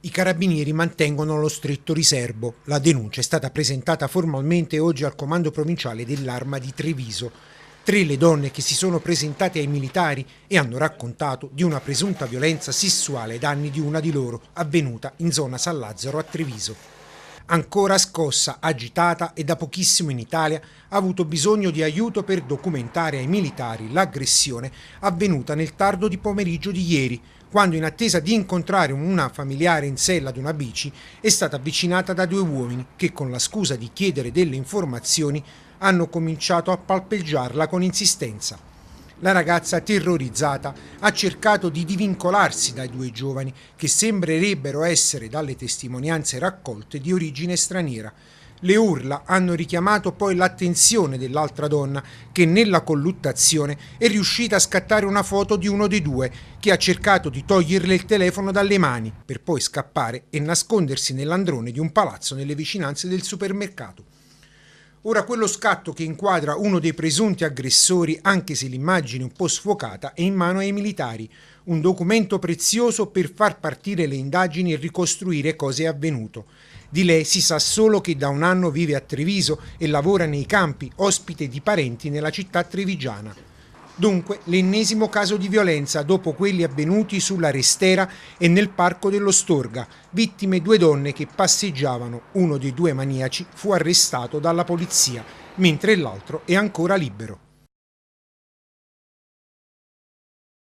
I carabinieri mantengono lo stretto riserbo. La denuncia è stata presentata formalmente oggi al comando provinciale dell'Arma di Treviso. 3 le donne che si sono presentate ai militari e hanno raccontato di una presunta violenza sessuale ai danni di una di loro, avvenuta in zona San Lazzaro a Treviso. Ancora scossa, agitata e da pochissimo in Italia, ha avuto bisogno di aiuto per documentare ai militari l'aggressione avvenuta nel tardo di pomeriggio di ieri, quando in attesa di incontrare una familiare in sella ad una bici è stata avvicinata da 2 uomini che, con la scusa di chiedere delle informazioni, hanno cominciato a palpeggiarla con insistenza. La ragazza, terrorizzata, ha cercato di divincolarsi dai 2 giovani che sembrerebbero essere, dalle testimonianze raccolte, di origine straniera. Le urla hanno richiamato poi l'attenzione dell'altra donna che nella colluttazione è riuscita a scattare una foto di uno dei 2 che ha cercato di toglierle il telefono dalle mani per poi scappare e nascondersi nell'androne di un palazzo nelle vicinanze del supermercato. Ora quello scatto che inquadra uno dei presunti aggressori, anche se l'immagine un po' sfocata, è in mano ai militari, un documento prezioso per far partire le indagini e ricostruire cosa è avvenuto. Di lei si sa solo che da 1 anno vive a Treviso e lavora nei campi, ospite di parenti nella città trevigiana. Dunque, l'ennesimo caso di violenza dopo quelli avvenuti sulla Restera e nel parco dello Storga, vittime 2 donne che passeggiavano. Uno dei 2 maniaci fu arrestato dalla polizia, mentre l'altro è ancora libero.